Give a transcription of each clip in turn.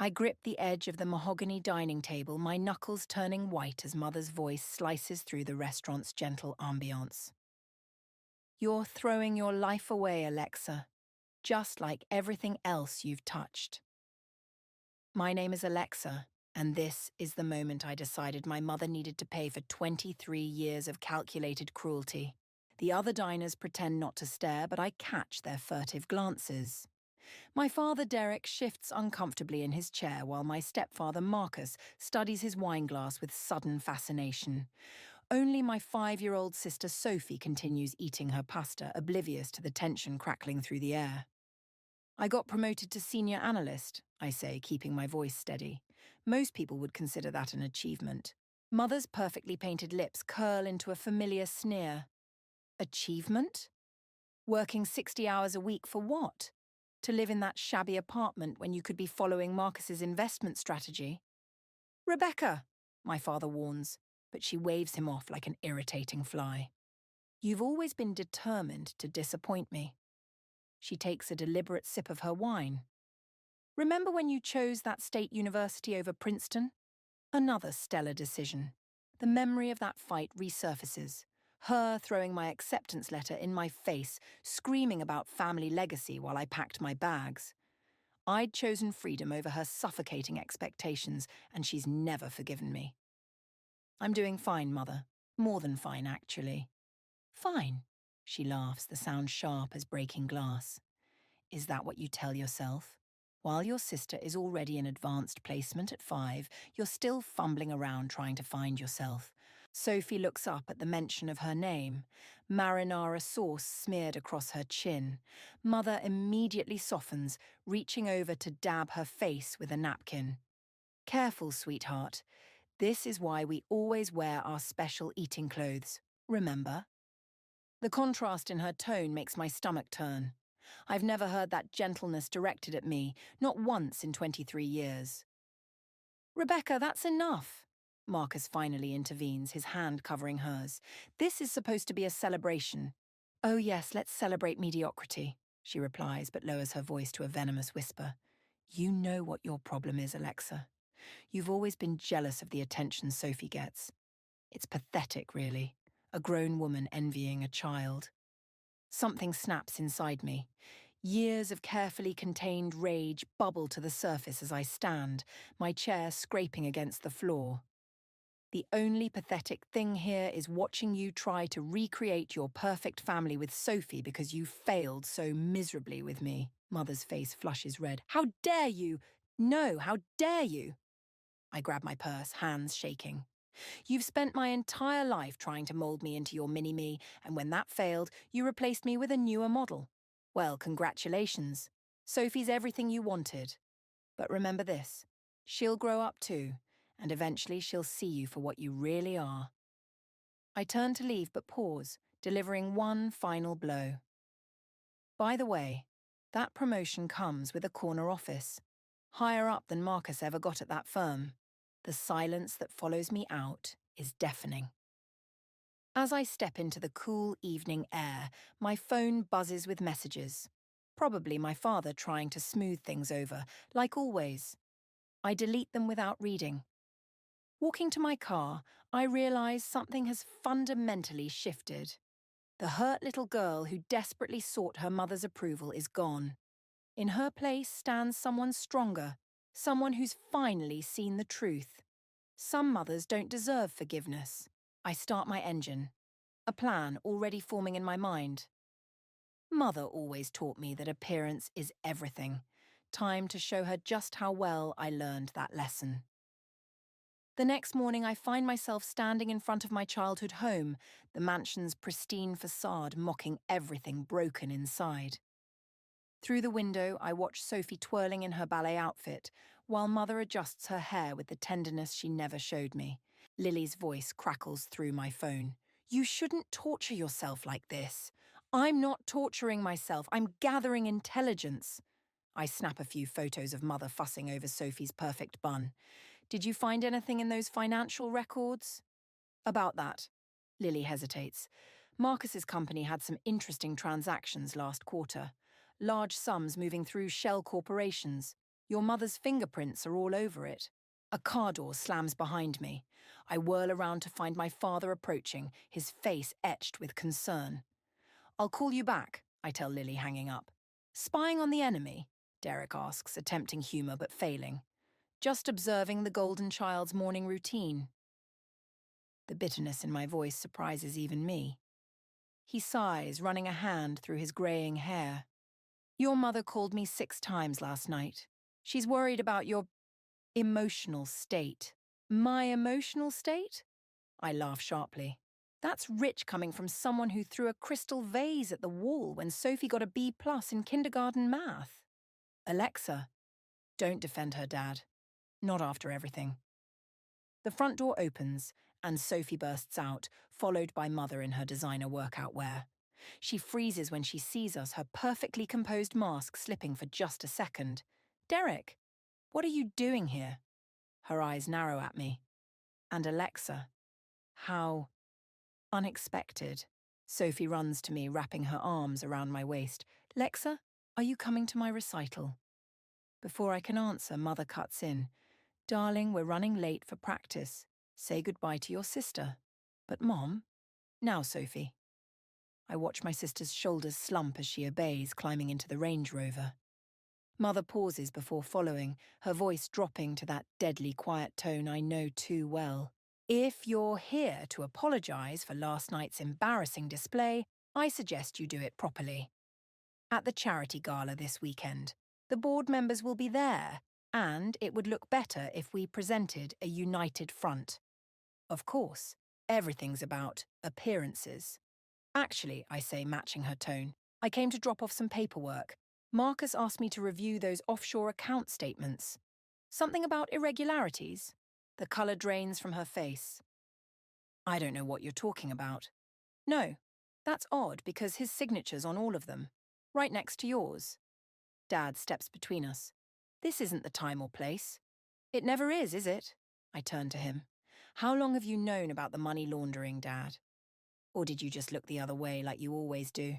I grip the edge of the mahogany dining table, my knuckles turning white as Mother's voice slices through the restaurant's gentle ambiance. You're throwing your life away, Alexa, just like everything else you've touched. My name is Alexa, and this is the moment I decided my mother needed to pay for 23 years of calculated cruelty. The other diners pretend not to stare, but I catch their furtive glances. My father, Derek, shifts uncomfortably in his chair while my stepfather, Marcus, studies his wineglass with sudden fascination. Only my 5-year-old sister, Sophie, continues eating her pasta, oblivious to the tension crackling through the air. I got promoted to senior analyst, I say, keeping my voice steady. Most people would consider that an achievement. Mother's perfectly painted lips curl into a familiar sneer. Achievement? Working 60 hours a week for what? To live in that shabby apartment when you could be following Marcus's investment strategy? Rebecca, my father warns, but she waves him off like an irritating fly. You've always been determined to disappoint me. She takes a deliberate sip of her wine. Remember when you chose that state university over Princeton? Another stellar decision. The memory of that fight resurfaces. Her throwing my acceptance letter in my face, screaming about family legacy while I packed my bags. I'd chosen freedom over her suffocating expectations, and she's never forgiven me. I'm doing fine, Mother. More than fine, actually. Fine, she laughs, the sound sharp as breaking glass. Is that what you tell yourself? While your sister is already in advanced placement at 5, you're still fumbling around trying to find yourself. Sophie looks up at the mention of her name, marinara sauce smeared across her chin. Mother immediately softens, reaching over to dab her face with a napkin. Careful, sweetheart. This is why we always wear our special eating clothes, remember? The contrast in her tone makes my stomach turn. I've never heard that gentleness directed at me, not once in 23 years. Rebecca, that's enough. Marcus finally intervenes, his hand covering hers. This is supposed to be a celebration. Oh yes, let's celebrate mediocrity, she replies, but lowers her voice to a venomous whisper. You know what your problem is, Alexa. You've always been jealous of the attention Sophie gets. It's pathetic, really. A grown woman envying a child. Something snaps inside me. Years of carefully contained rage bubble to the surface as I stand, my chair scraping against the floor. The only pathetic thing here is watching you try to recreate your perfect family with Sophie because you failed so miserably with me. Mother's face flushes red. How dare you? No, how dare you? I grab my purse, hands shaking. You've spent my entire life trying to mold me into your mini-me, and when that failed, you replaced me with a newer model. Well, congratulations. Sophie's everything you wanted. But remember this, she'll grow up too, and eventually she'll see you for what you really are. I turn to leave but pause, delivering one final blow. By the way, that promotion comes with a corner office, higher up than Marcus ever got at that firm. The silence that follows me out is deafening. As I step into the cool evening air, my phone buzzes with messages. Probably my father trying to smooth things over, like always. I delete them without reading. Walking to my car, I realize something has fundamentally shifted. The hurt little girl who desperately sought her mother's approval is gone. In her place stands someone stronger, someone who's finally seen the truth. Some mothers don't deserve forgiveness. I start my engine, a plan already forming in my mind. Mother always taught me that appearance is everything. Time to show her just how well I learned that lesson. The next morning, I find myself standing in front of my childhood home, the mansion's pristine facade mocking everything broken inside. Through the window, I watch Sophie twirling in her ballet outfit, while Mother adjusts her hair with the tenderness she never showed me. Lily's voice crackles through my phone. You shouldn't torture yourself like this. I'm not torturing myself, I'm gathering intelligence. I snap a few photos of Mother fussing over Sophie's perfect bun. Did you find anything in those financial records? About that. Lily hesitates. Marcus's company had some interesting transactions last quarter. Large sums moving through shell corporations. Your mother's fingerprints are all over it. A car door slams behind me. I whirl around to find my father approaching, his face etched with concern. I'll call you back, I tell Lily, hanging up. Spying on the enemy? Derek asks, attempting humour but failing. Just observing the golden child's morning routine. The bitterness in my voice surprises even me. He sighs, running a hand through his greying hair. Your mother called me 6 times last night. She's worried about your emotional state. My emotional state? I laugh sharply. That's rich coming from someone who threw a crystal vase at the wall when Sophie got a B+ in kindergarten math. Alexa, don't defend her, Dad. Not after everything. The front door opens, and Sophie bursts out, followed by Mother in her designer workout wear. She freezes when she sees us, her perfectly composed mask slipping for just a second. Derek, what are you doing here? Her eyes narrow at me. And Alexa. How unexpected. Sophie runs to me, wrapping her arms around my waist. Lexa, are you coming to my recital? Before I can answer, Mother cuts in. Darling, we're running late for practice. Say goodbye to your sister. But Mom? Now, Sophie. I watch my sister's shoulders slump as she obeys, climbing into the Range Rover. Mother pauses before following, her voice dropping to that deadly quiet tone I know too well. If you're here to apologise for last night's embarrassing display, I suggest you do it properly. At the charity gala this weekend, the board members will be there, and it would look better if we presented a united front. Of course, everything's about appearances. Actually, I say, matching her tone, I came to drop off some paperwork. Marcus asked me to review those offshore account statements. Something about irregularities? The colour drains from her face. I don't know what you're talking about. No, that's odd because his signature's on all of them, right next to yours. Dad steps between us. This isn't the time or place. It never is it? I turn to him. How long have you known about the money laundering, Dad? Or did you just look the other way like you always do?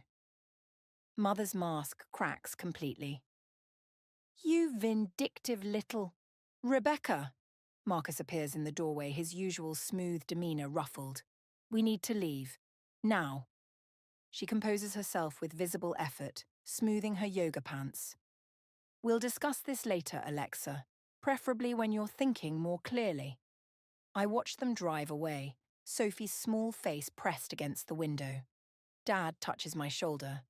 Mother's mask cracks completely. You vindictive little... Rebecca! Marcus appears in the doorway, his usual smooth demeanour ruffled. We need to leave. Now. She composes herself with visible effort, smoothing her yoga pants. We'll discuss this later, Alexa, preferably when you're thinking more clearly. I watch them drive away, Sophie's small face pressed against the window. Dad touches my shoulder.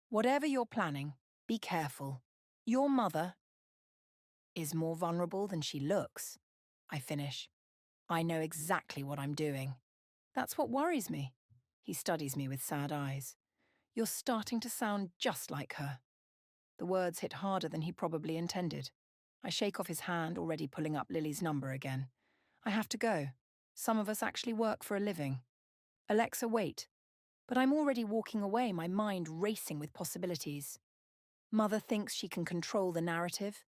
Whatever you're planning, be careful. Your mother is more vulnerable than she looks. I finish. I know exactly what I'm doing. That's what worries me. He studies me with sad eyes. You're starting to sound just like her. The words hit harder than he probably intended. I shake off his hand, already pulling up Lily's number again. I have to go. Some of us actually work for a living. Alexa, wait. But I'm already walking away, my mind racing with possibilities. Mother thinks she can control the narrative.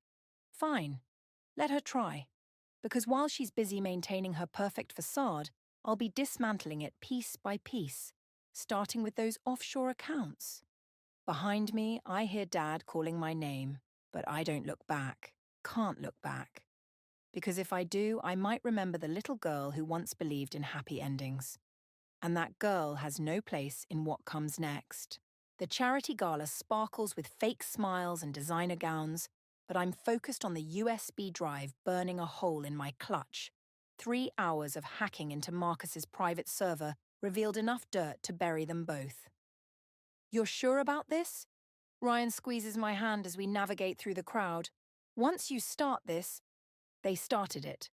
Fine. Let her try. Because while she's busy maintaining her perfect facade, I'll be dismantling it piece by piece, starting with those offshore accounts. Behind me, I hear Dad calling my name, but I don't look back, can't look back. Because if I do, I might remember the little girl who once believed in happy endings. And that girl has no place in what comes next. The charity gala sparkles with fake smiles and designer gowns, but I'm focused on the USB drive burning a hole in my clutch. 3 hours of hacking into Marcus's private server revealed enough dirt to bury them both. You're sure about this? Ryan squeezes my hand as we navigate through the crowd. Once you start this... They started it.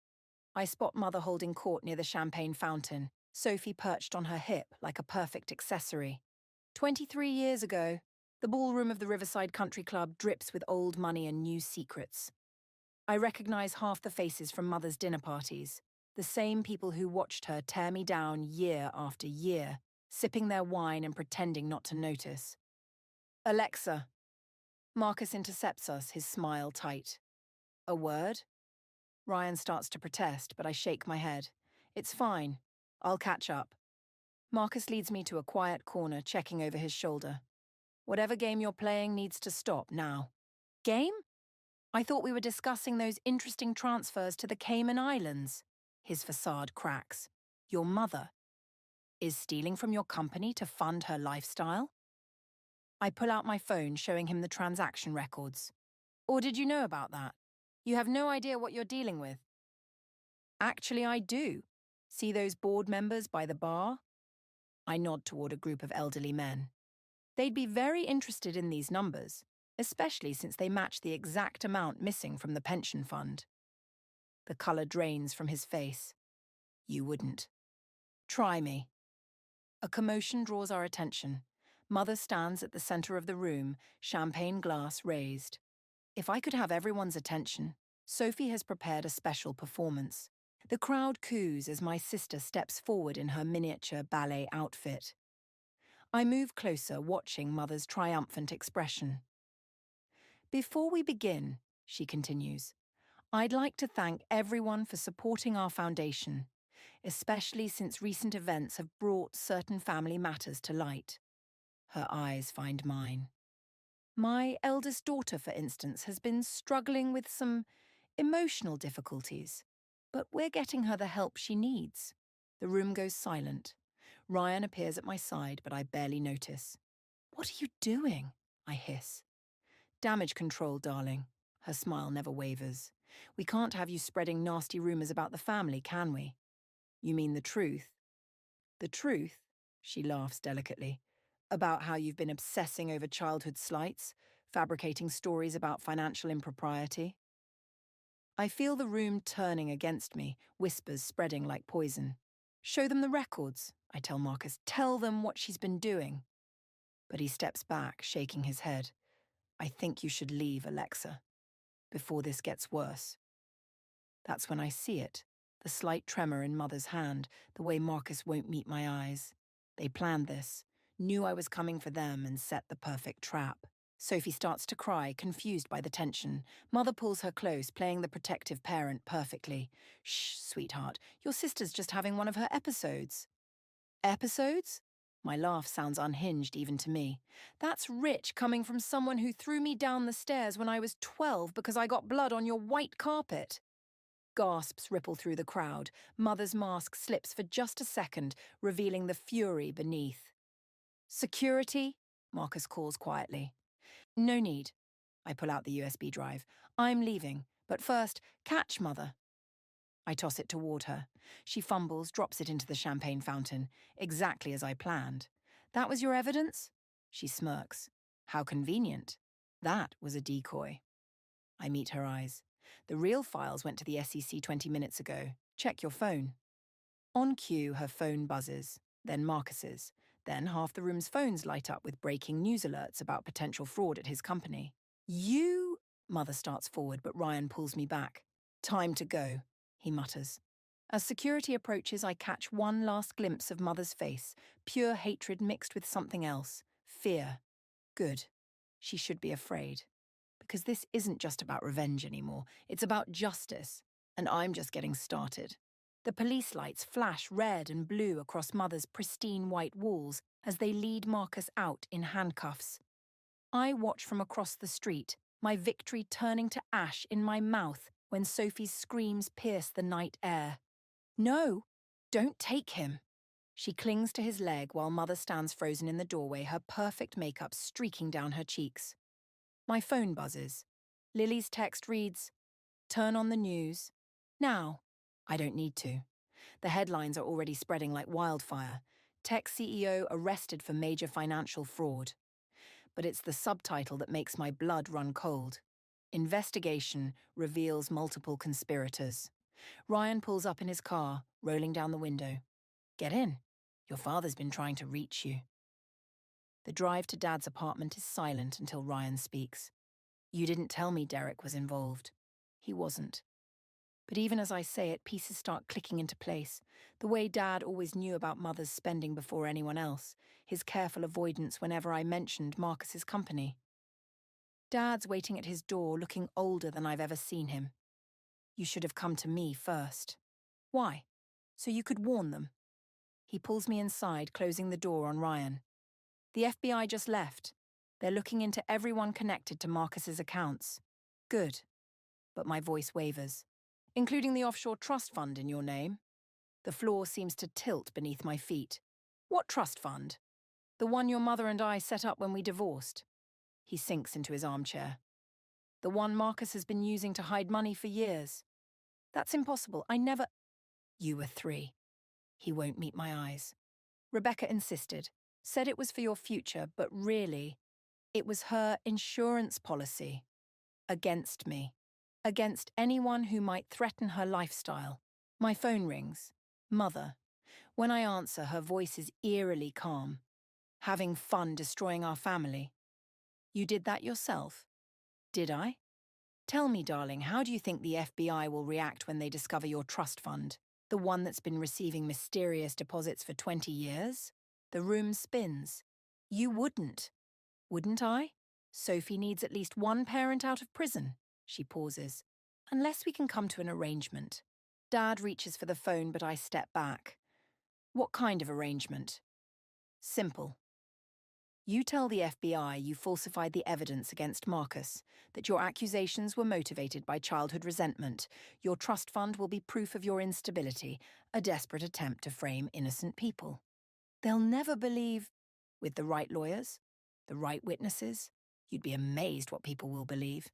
I spot Mother holding court near the champagne fountain, Sophie perched on her hip like a perfect accessory. 23 years ago, the ballroom of the Riverside Country Club drips with old money and new secrets. I recognize half the faces from Mother's dinner parties, the same people who watched her tear me down year after year, sipping their wine and pretending not to notice. Alexa. Marcus intercepts us, his smile tight. A word? Ryan starts to protest, but I shake my head. It's fine. I'll catch up. Marcus leads me to a quiet corner, checking over his shoulder. Whatever game you're playing needs to stop now. Game? I thought we were discussing those interesting transfers to the Cayman Islands. His facade cracks. Your mother is stealing from your company to fund her lifestyle? I pull out my phone, showing him the transaction records. Or did you know about that? You have no idea what you're dealing with. Actually, I do. See those board members by the bar? I nod toward a group of elderly men. They'd be very interested in these numbers, especially since they match the exact amount missing from the pension fund. The colour drains from his face. You wouldn't. Try me. A commotion draws our attention. Mother stands at the centre of the room, champagne glass raised. If I could have everyone's attention, Sophie has prepared a special performance. The crowd coos as my sister steps forward in her miniature ballet outfit. I move closer, watching Mother's triumphant expression. Before we begin, she continues, I'd like to thank everyone for supporting our foundation, especially since recent events have brought certain family matters to light. Her eyes find mine. My eldest daughter, for instance, has been struggling with some emotional difficulties, but we're getting her the help she needs. The room goes silent. Ryan appears at my side, but I barely notice. What are you doing? I hiss. Damage control, darling. Her smile never wavers. We can't have you spreading nasty rumors about the family, can we? You mean the truth? The truth? She laughs delicately. About how you've been obsessing over childhood slights, fabricating stories about financial impropriety. I feel the room turning against me, whispers spreading like poison. Show them the records, I tell Marcus. Tell them what she's been doing. But he steps back, shaking his head. I think you should leave, Alexa, before this gets worse. That's when I see it, the slight tremor in Mother's hand, the way Marcus won't meet my eyes. They planned this, knew I was coming for them, and set the perfect trap. Sophie starts to cry, confused by the tension. Mother pulls her close, playing the protective parent perfectly. Shh, sweetheart, your sister's just having one of her episodes. Episodes? My laugh sounds unhinged even to me. That's rich coming from someone who threw me down the stairs when I was 12 because I got blood on your white carpet. Gasps ripple through the crowd. Mother's mask slips for just a second, revealing the fury beneath. Security? Marcus calls quietly. No need. I pull out the USB drive. I'm leaving, but first, catch Mother. I toss it toward her. She fumbles, drops it into the champagne fountain, exactly as I planned. That was your evidence? She smirks. How convenient. That was a decoy. I meet her eyes. The real files went to the SEC 20 minutes ago. Check your phone. On cue, her phone buzzes, then Marcus's. Then half the room's phones light up with breaking news alerts about potential fraud at his company. You... Mother starts forward, but Ryan pulls me back. Time to go, he mutters. As security approaches, I catch one last glimpse of Mother's face, pure hatred mixed with something else. Fear. Good. She should be afraid. Because this isn't just about revenge anymore. It's about justice. And I'm just getting started. The police lights flash red and blue across Mother's pristine white walls as they lead Marcus out in handcuffs. I watch from across the street, my victory turning to ash in my mouth when Sophie's screams pierce the night air. No, don't take him. She clings to his leg while Mother stands frozen in the doorway, her perfect makeup streaking down her cheeks. My phone buzzes. Lily's text reads, "Turn on the news. Now." I don't need to. The headlines are already spreading like wildfire. Tech CEO arrested for major financial fraud. But it's the subtitle that makes my blood run cold. Investigation reveals multiple conspirators. Ryan pulls up in his car, rolling down the window. Get in. Your father's been trying to reach you. The drive to Dad's apartment is silent until Ryan speaks. You didn't tell me Derek was involved. He wasn't. But even as I say it, pieces start clicking into place. The way Dad always knew about Mother's spending before anyone else, his careful avoidance whenever I mentioned Marcus's company. Dad's waiting at his door, looking older than I've ever seen him. You should have come to me first. Why? So you could warn them. He pulls me inside, closing the door on Ryan. The FBI just left. They're looking into everyone connected to Marcus's accounts. Good. but my voice wavers. Including the offshore trust fund in your name? The floor seems to tilt beneath my feet. What trust fund? The one your mother and I set up when we divorced. He sinks into his armchair. The one Marcus has been using to hide money for years. That's impossible. I never... You were 3. He won't meet my eyes. Rebecca insisted. Said it was for your future, but really, it was her insurance policy. Against me. Against anyone who might threaten her lifestyle. My phone rings. Mother. When I answer, her voice is eerily calm. Having fun destroying our family. You did that yourself? Did I? Tell me, darling, how do you think the FBI will react when they discover your trust fund? The one that's been receiving mysterious deposits for 20 years? The room spins. You wouldn't. Wouldn't I? Sophie needs at least one parent out of prison. She pauses. Unless we can come to an arrangement. Dad reaches for the phone, but I step back. What kind of arrangement? Simple. You tell the FBI you falsified the evidence against Marcus, that your accusations were motivated by childhood resentment. Your trust fund will be proof of your instability, a desperate attempt to frame innocent people. They'll never believe, with the right lawyers, the right witnesses, you'd be amazed what people will believe.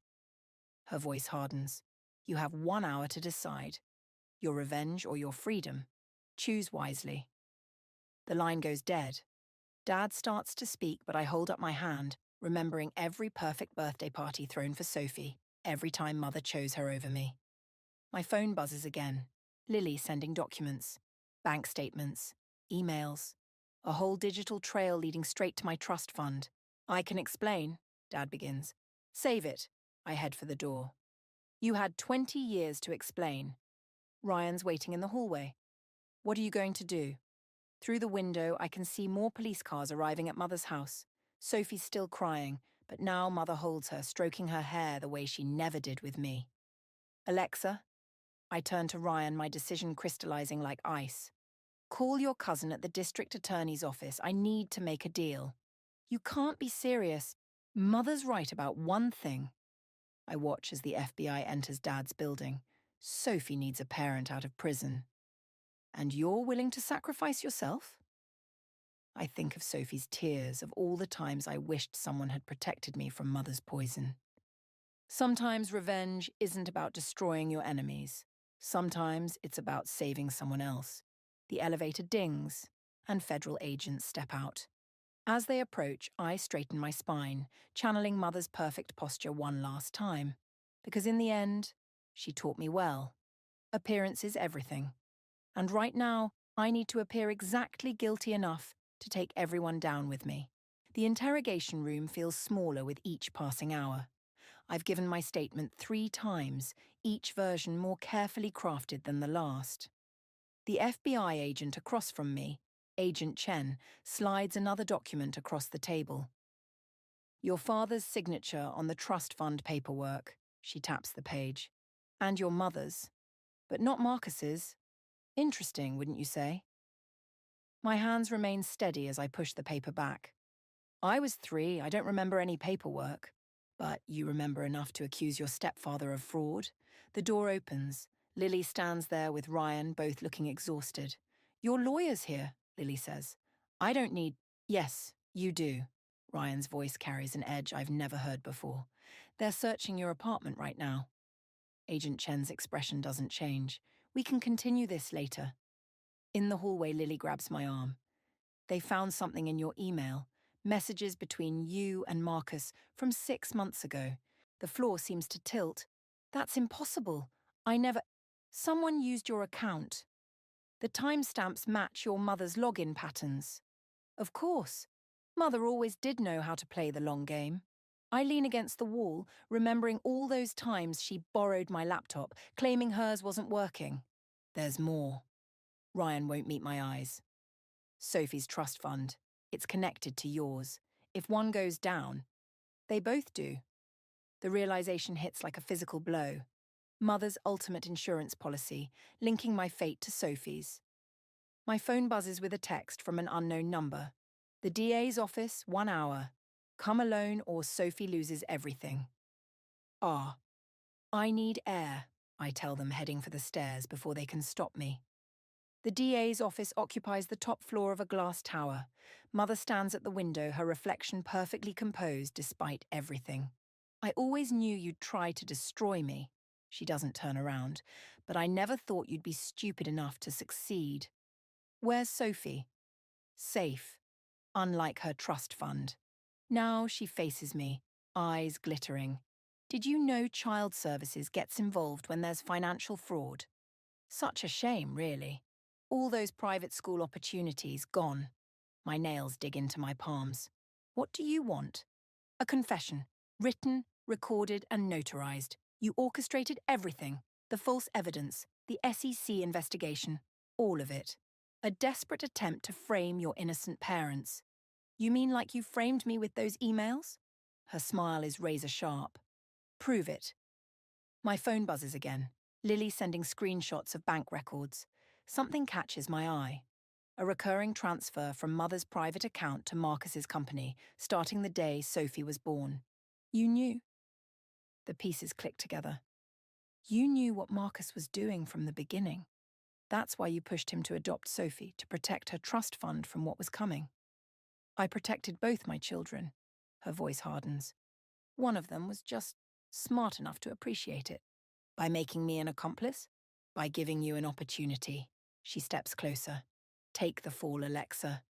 Her voice hardens. You have 1 hour to decide. Your revenge or your freedom. Choose wisely. The line goes dead. Dad starts to speak, but I hold up my hand, remembering every perfect birthday party thrown for Sophie, every time Mother chose her over me. My phone buzzes again. Lily sending documents, bank statements, emails, a whole digital trail leading straight to my trust fund. I can explain, Dad begins. Save it. I head for the door. You had 20 years to explain. Ryan's waiting in the hallway. What are you going to do? Through the window, I can see more police cars arriving at Mother's house. Sophie's still crying, but now Mother holds her, stroking her hair the way she never did with me. Alexa? I turn to Ryan, my decision crystallizing like ice. Call your cousin at the district attorney's office. I need to make a deal. You can't be serious. Mother's right about one thing. I watch as the FBI enters Dad's building. Sophie needs a parent out of prison. And you're willing to sacrifice yourself? I think of Sophie's tears, of all the times I wished someone had protected me from Mother's poison. Sometimes revenge isn't about destroying your enemies. Sometimes it's about saving someone else. The elevator dings, and federal agents step out. As they approach, I straighten my spine, channeling Mother's perfect posture one last time. Because in the end, she taught me well. Appearance is everything. And right now, I need to appear exactly guilty enough to take everyone down with me. The interrogation room feels smaller with each passing hour. I've given my statement 3 times, each version more carefully crafted than the last. The FBI agent across from me, Agent Chen, slides another document across the table. Your father's signature on the trust fund paperwork, she taps the page. And your mother's. But not Marcus's. Interesting, wouldn't you say? My hands remain steady as I push the paper back. I was 3, I don't remember any paperwork. But you remember enough to accuse your stepfather of fraud. The door opens. Lily stands there with Ryan, both looking exhausted. Your lawyer's here, Lily says. I don't need... Yes, you do. Ryan's voice carries an edge I've never heard before. They're searching your apartment right now. Agent Chen's expression doesn't change. We can continue this later. In the hallway, Lily grabs my arm. They found something in your email. Messages between you and Marcus from 6 months ago. The floor seems to tilt. That's impossible. I never... Someone used your account. The timestamps match your mother's login patterns. Of course. Mother always did know how to play the long game. I lean against the wall, remembering all those times she borrowed my laptop, claiming hers wasn't working. There's more. Ryan won't meet my eyes. Sophie's trust fund. It's connected to yours. If one goes down, they both do. The realization hits like a physical blow. Mother's ultimate insurance policy, linking my fate to Sophie's. My phone buzzes with a text from an unknown number. The DA's office, 1 hour. Come alone or Sophie loses everything. R. I need air, I tell them, heading for the stairs before they can stop me. The DA's office occupies the top floor of a glass tower. Mother stands at the window, her reflection perfectly composed despite everything. I always knew you'd try to destroy me. She doesn't turn around, but I never thought you'd be stupid enough to succeed. Where's Sophie? Safe, unlike her trust fund. Now she faces me, eyes glittering. Did you know child services gets involved when there's financial fraud? Such a shame, really. All those private school opportunities gone. My nails dig into my palms. What do you want? A confession. Written, recorded, and notarized. You orchestrated everything. The false evidence, the SEC investigation, all of it. A desperate attempt to frame your innocent parents. You mean like you framed me with those emails? Her smile is razor sharp. Prove it. My phone buzzes again. Lily sending screenshots of bank records. Something catches my eye. A recurring transfer from Mother's private account to Marcus's company, starting the day Sophie was born. You knew. The pieces click together. You knew what Marcus was doing from the beginning. That's why you pushed him to adopt Sophie, to protect her trust fund from what was coming. I protected both my children. Her voice hardens. One of them was just smart enough to appreciate it. By making me an accomplice? By giving you an opportunity. She steps closer. Take the fall, Alexa.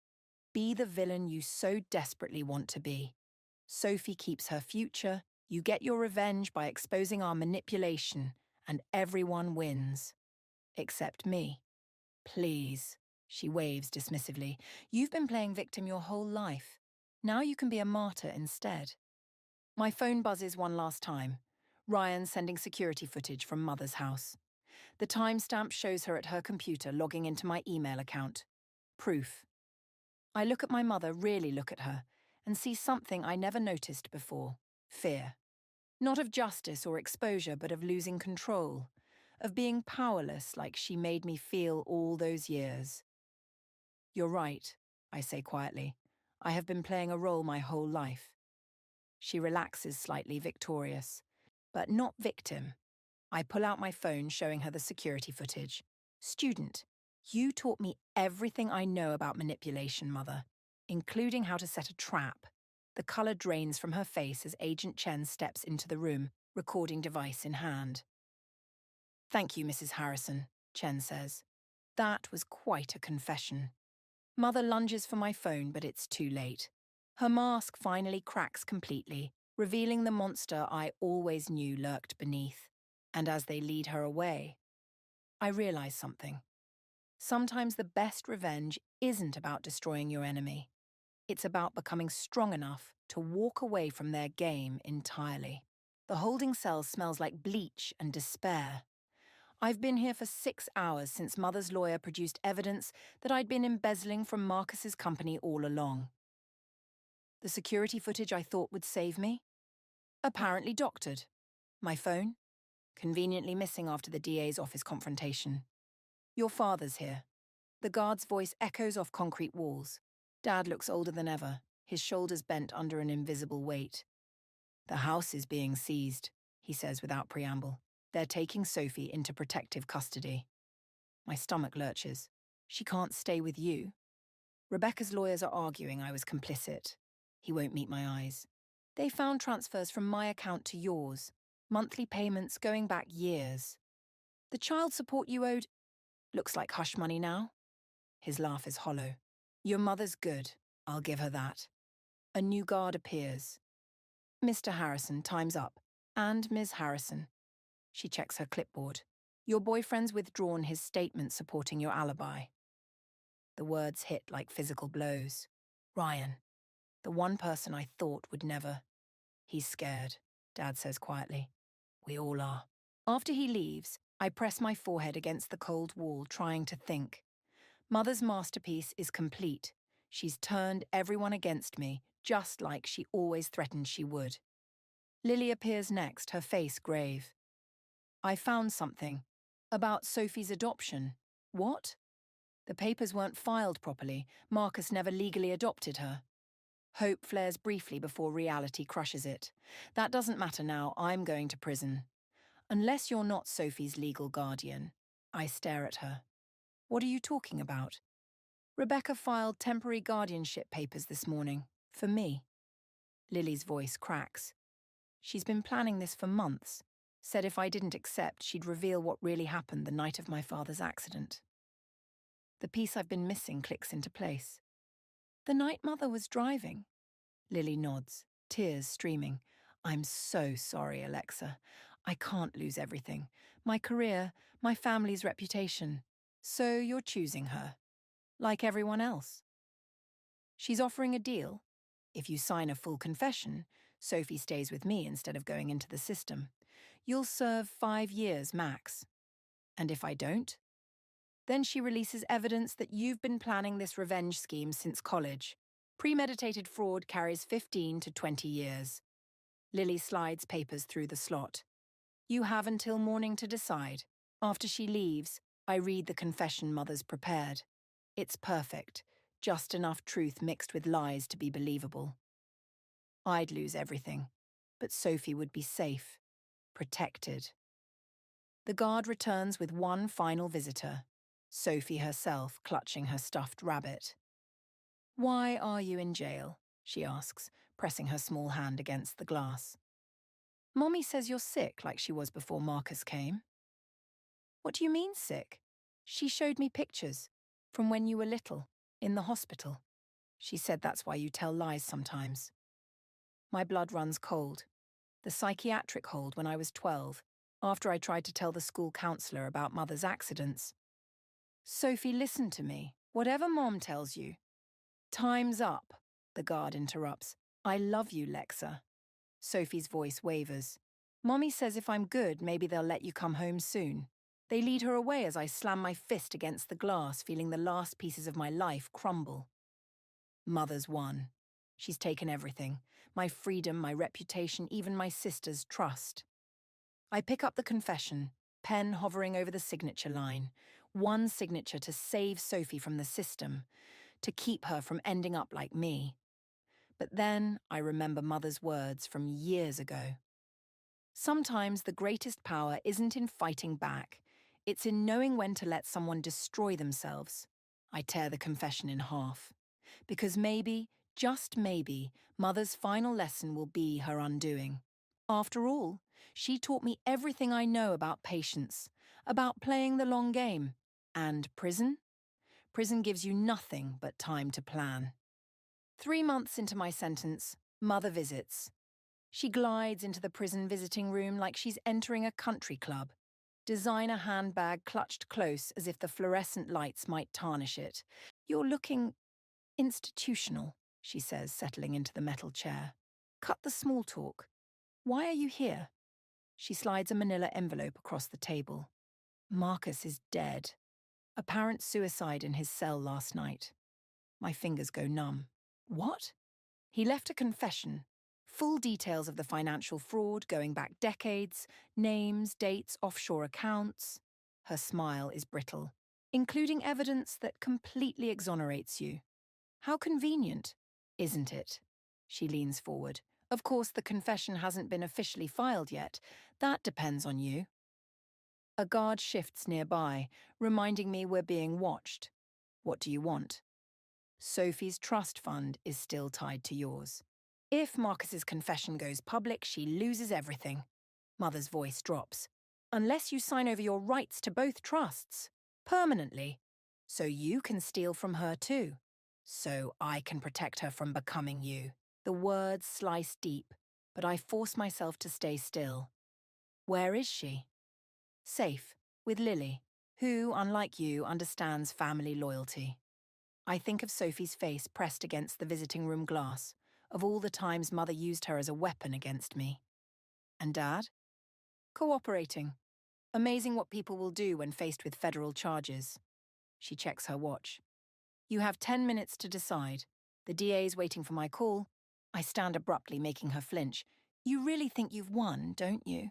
Be the villain you so desperately want to be. Sophie keeps her future, you get your revenge by exposing our manipulation, and everyone wins. Except me. Please, she waves dismissively. You've been playing victim your whole life. Now you can be a martyr instead. My phone buzzes one last time. Ryan sending security footage from Mother's house. The timestamp shows her at her computer logging into my email account. Proof. I look at my mother, really look at her, and see something I never noticed before. Fear. Not of justice or exposure, but of losing control. Of being powerless like she made me feel all those years. You're right, I say quietly. I have been playing a role my whole life. She relaxes slightly, victorious. But not victim. I pull out my phone, showing her the security footage. Student, you taught me everything I know about manipulation, Mother, including how to set a trap. The colour drains from her face as Agent Chen steps into the room, recording device in hand. Thank you, Mrs. Harrison, Chen says. That was quite a confession. Mother lunges for my phone, but it's too late. Her mask finally cracks completely, revealing the monster I always knew lurked beneath. And as they lead her away, I realize something. Sometimes the best revenge isn't about destroying your enemy. It's about becoming strong enough to walk away from their game entirely. The holding cell smells like bleach and despair. I've been here for 6 hours since Mother's lawyer produced evidence that I'd been embezzling from Marcus's company all along. The security footage I thought would save me? Apparently doctored. My phone? Conveniently missing after the DA's office confrontation. Your father's here. The guard's voice echoes off concrete walls. Dad looks older than ever, his shoulders bent under an invisible weight. The house is being seized, he says without preamble. They're taking Sophie into protective custody. My stomach lurches. She can't stay with you. Rebecca's lawyers are arguing I was complicit. He won't meet my eyes. They found transfers from my account to yours. Monthly payments going back years. The child support you owed looks like hush money now. His laugh is hollow. Your mother's good, I'll give her that. A new guard appears. Mr. Harrison, time's up. And Ms. Harrison. She checks her clipboard. Your boyfriend's withdrawn his statement supporting your alibi. The words hit like physical blows. Ryan, the one person I thought would never. He's scared, Dad says quietly. We all are. After he leaves, I press my forehead against the cold wall, trying to think. Mother's masterpiece is complete. She's turned everyone against me, just like she always threatened she would. Lily appears next, her face grave. I found something. About Sophie's adoption. What? The papers weren't filed properly. Marcus never legally adopted her. Hope flares briefly before reality crushes it. That doesn't matter now. I'm going to prison. Unless you're not Sophie's legal guardian. I stare at her. What are you talking about? Rebecca filed temporary guardianship papers this morning. For me. Lily's voice cracks. She's been planning this for months. Said if I didn't accept, she'd reveal what really happened the night of my father's accident. The piece I've been missing clicks into place. The night Mother was driving. Lily nods, tears streaming. I'm so sorry, Alexa. I can't lose everything. My career, my family's reputation. So you're choosing her. Like everyone else. She's offering a deal. If you sign a full confession, Sophie stays with me instead of going into the system. You'll serve 5 years max. And if I don't? Then she releases evidence that you've been planning this revenge scheme since college. Premeditated fraud carries 15 to 20 years. Lily slides papers through the slot. You have until morning to decide. After she leaves, I read the confession Mother's prepared. It's perfect, just enough truth mixed with lies to be believable. I'd lose everything, but Sophie would be safe, protected. The guard returns with one final visitor, Sophie herself clutching her stuffed rabbit. Why are you in jail? She asks, pressing her small hand against the glass. Mommy says you're sick like she was before Marcus came. What do you mean sick? She showed me pictures from when you were little, in the hospital. She said that's why you tell lies sometimes. My blood runs cold. The psychiatric hold when I was 12, after I tried to tell the school counsellor about Mother's accidents. Sophie, listen to me. Whatever Mom tells you. Time's up, the guard interrupts. I love you, Lexa. Sophie's voice wavers. Mommy says if I'm good, maybe they'll let you come home soon. They lead her away as I slam my fist against the glass, feeling the last pieces of my life crumble. Mother's won. She's taken everything. My freedom, my reputation, even my sister's trust. I pick up the confession, pen hovering over the signature line. One signature to save Sophie from the system, to keep her from ending up like me. But then I remember Mother's words from years ago. Sometimes the greatest power isn't in fighting back. It's in knowing when to let someone destroy themselves. I tear the confession in half. Because maybe, just maybe, Mother's final lesson will be her undoing. After all, she taught me everything I know about patience, about playing the long game. And prison? Prison gives you nothing but time to plan. 3 months into my sentence, Mother visits. She glides into the prison visiting room like she's entering a country club. Designer handbag clutched close as if the fluorescent lights might tarnish it. You're looking institutional, she says, settling into the metal chair. Cut the small talk. Why are you here? She slides a manila envelope across the table. Marcus is dead. Apparent suicide in his cell last night. My fingers go numb. What? He left a confession. Full details of the financial fraud going back decades, names, dates, offshore accounts. Her smile is brittle. Including evidence that completely exonerates you. How convenient, isn't it? She leans forward. Of course, the confession hasn't been officially filed yet. That depends on you. A guard shifts nearby, reminding me we're being watched. What do you want? Sophie's trust fund is still tied to yours. If Marcus's confession goes public, she loses everything. Mother's voice drops. Unless you sign over your rights to both trusts. Permanently. So you can steal from her too. So I can protect her from becoming you. The words slice deep, but I force myself to stay still. Where is she? Safe, with Lily, who, unlike you, understands family loyalty. I think of Sophie's face pressed against the visiting room glass, of all the times Mother used her as a weapon against me. And Dad? Cooperating. Amazing what people will do when faced with federal charges. She checks her watch. You have 10 minutes to decide. The DA's waiting for my call. I stand abruptly, making her flinch. You really think you've won, don't you?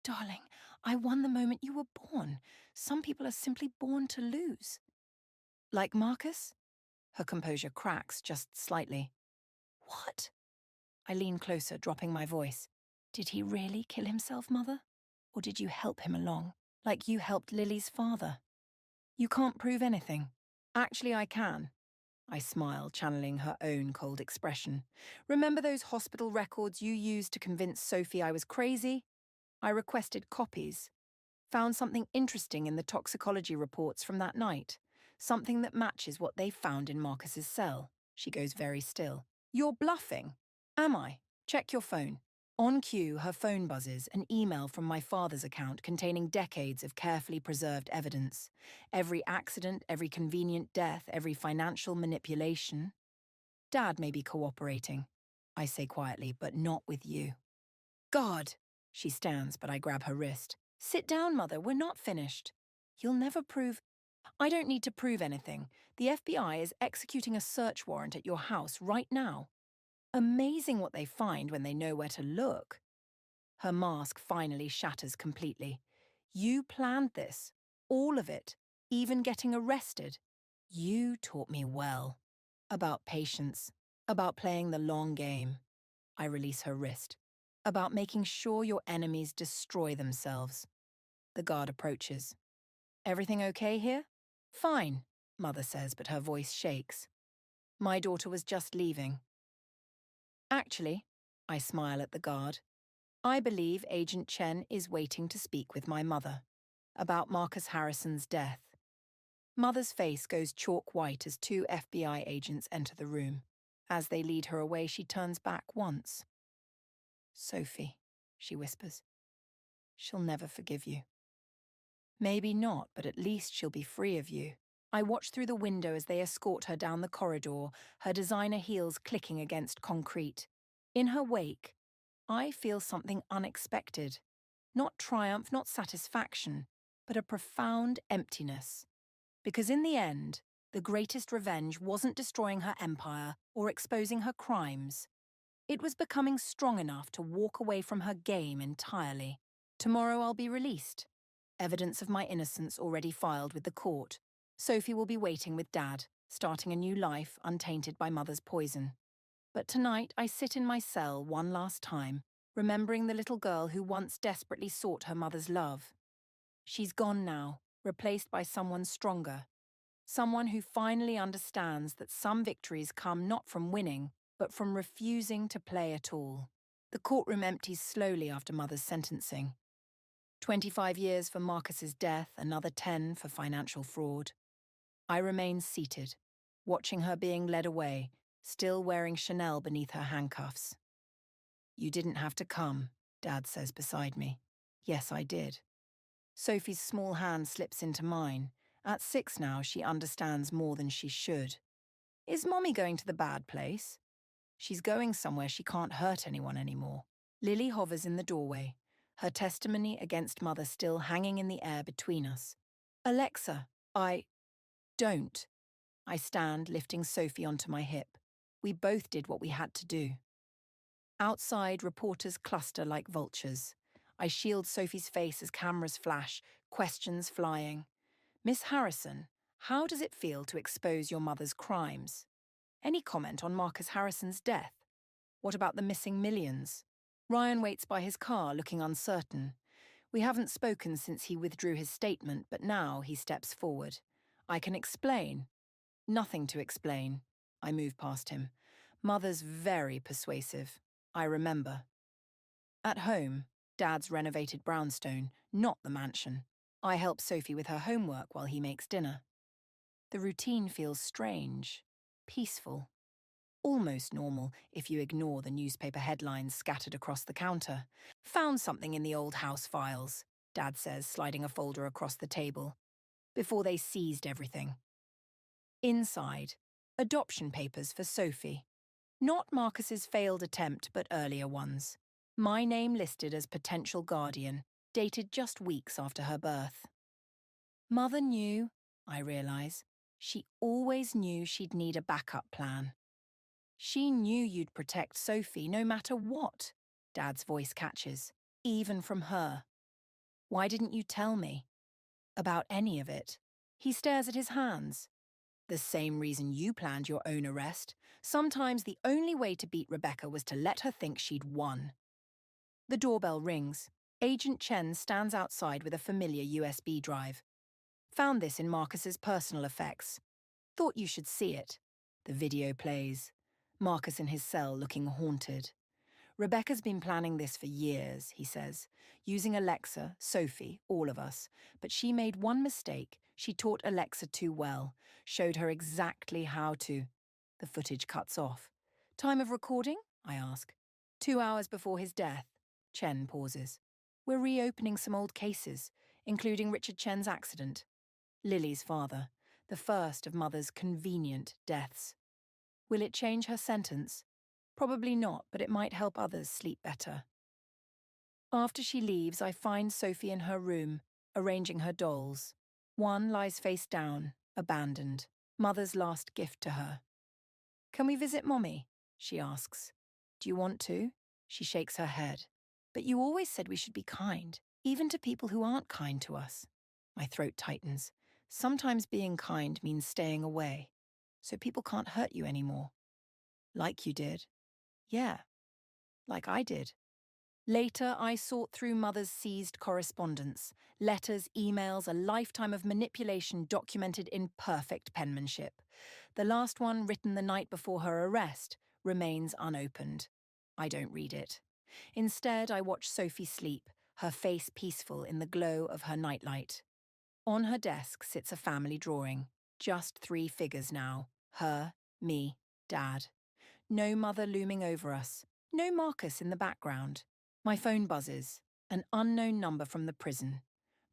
Darling, I won the moment you were born. Some people are simply born to lose. Like Marcus? Her composure cracks just slightly. What? I lean closer, dropping my voice. Did he really kill himself, Mother? Or did you help him along, like you helped Lily's father? You can't prove anything. Actually, I can. I smile, channeling her own cold expression. Remember those hospital records you used to convince Sophie I was crazy? I requested copies. Found something interesting in the toxicology reports from that night. Something that matches what they found in Marcus's cell. She goes very still. You're bluffing. Am I? Check your phone. On cue, her phone buzzes, an email from my father's account containing decades of carefully preserved evidence. Every accident, every convenient death, every financial manipulation. Dad may be cooperating, I say quietly, but not with you. God! She stands, but I grab her wrist. Sit down, Mother, we're not finished. You'll never prove... I don't need to prove anything. The FBI is executing a search warrant at your house right now. Amazing what they find when they know where to look. Her mask finally shatters completely. You planned this. All of it. Even getting arrested. You taught me well. About patience. About playing the long game. I release her wrist. About making sure your enemies destroy themselves. The guard approaches. Everything okay here? Fine, Mother says, but her voice shakes. My daughter was just leaving. Actually, I smile at the guard. I believe Agent Chen is waiting to speak with my mother about Marcus Harrison's death. Mother's face goes chalk white as two FBI agents enter the room. As they lead her away, she turns back once. Sophie, she whispers. She'll never forgive you. Maybe not, but at least she'll be free of you. I watch through the window as they escort her down the corridor, her designer heels clicking against concrete. In her wake, I feel something unexpected. Not triumph, not satisfaction, but a profound emptiness. Because in the end, the greatest revenge wasn't destroying her empire or exposing her crimes. It was becoming strong enough to walk away from her game entirely. Tomorrow I'll be released. Evidence of my innocence already filed with the court. Sophie will be waiting with Dad, starting a new life untainted by Mother's poison. But tonight I sit in my cell one last time, remembering the little girl who once desperately sought her mother's love. She's gone now, replaced by someone stronger. Someone who finally understands that some victories come not from winning, but from refusing to play at all. The courtroom empties slowly after Mother's sentencing. 25 years for Marcus's death, another 10 for financial fraud. I remain seated, watching her being led away, still wearing Chanel beneath her handcuffs. You didn't have to come, Dad says beside me. Yes, I did. Sophie's small hand slips into mine. At 6 now, she understands more than she should. Is Mommy going to the bad place? She's going somewhere she can't hurt anyone anymore. Lily hovers in the doorway, her testimony against Mother still hanging in the air between us. Alexa, don't. I stand, lifting Sophie onto my hip. We both did what we had to do. Outside, reporters cluster like vultures. I shield Sophie's face as cameras flash, questions flying. Miss Harrison, how does it feel to expose your mother's crimes? Any comment on Marcus Harrison's death? What about the missing millions? Ryan waits by his car, looking uncertain. We haven't spoken since he withdrew his statement, but now he steps forward. I can explain. Nothing to explain. I move past him. Mother's very persuasive. I remember. At home, Dad's renovated brownstone, not the mansion. I help Sophie with her homework while he makes dinner. The routine feels strange, peaceful, almost normal if you ignore the newspaper headlines scattered across the counter. Found something in the old house files, Dad says, sliding a folder across the table, before they seized everything. Inside, adoption papers for Sophie. Not Marcus's failed attempt, but earlier ones. My name listed as potential guardian, dated just weeks after her birth. Mother knew, I realise. She always knew she'd need a backup plan. She knew you'd protect Sophie no matter what, Dad's voice catches, even from her. Why didn't you tell me? About any of it. He stares at his hands. The same reason you planned your own arrest. Sometimes the only way to beat Rebecca was to let her think she'd won. The doorbell rings. Agent Chen stands outside with a familiar USB drive. Found this in Marcus's personal effects. Thought you should see it. The video plays. Marcus in his cell looking haunted. Rebecca's been planning this for years, he says, using Alexa, Sophie, all of us. But she made one mistake. She taught Alexa too well, showed her exactly how to. The footage cuts off. Time of recording? I ask. 2 hours before his death. Chen pauses. We're reopening some old cases, including Richard Chen's accident. Lily's father, the first of Mother's convenient deaths. Will it change her sentence? Probably not, but it might help others sleep better. After she leaves, I find Sophie in her room, arranging her dolls. One lies face down, abandoned, Mother's last gift to her. Can we visit Mommy? She asks. Do you want to? She shakes her head. But you always said we should be kind, even to people who aren't kind to us. My throat tightens. Sometimes being kind means staying away, so people can't hurt you anymore. Like you did. Yeah, like I did. Later, I sought through Mother's seized correspondence, letters, emails, a lifetime of manipulation documented in perfect penmanship. The last one, written the night before her arrest, remains unopened. I don't read it. Instead, I watch Sophie sleep, her face peaceful in the glow of her nightlight. On her desk sits a family drawing. Just 3 figures now. Her, me, Dad. No Mother looming over us. No Marcus in the background. My phone buzzes. An unknown number from the prison.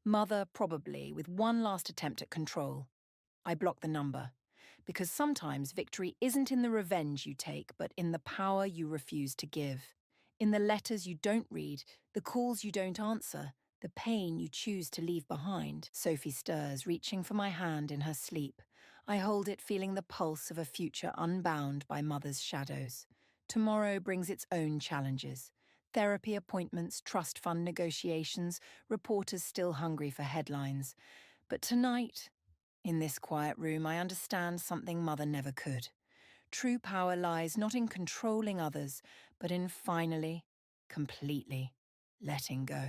Mother, probably, with one last attempt at control. I block the number. Because sometimes victory isn't in the revenge you take, but in the power you refuse to give. In the letters you don't read, the calls you don't answer, the pain you choose to leave behind. Sophie stirs, reaching for my hand in her sleep. I hold it, feeling the pulse of a future unbound by Mother's shadows. Tomorrow brings its own challenges. Therapy appointments, trust fund negotiations, reporters still hungry for headlines. But tonight, in this quiet room, I understand something Mother never could. True power lies not in controlling others, but in finally, completely letting go.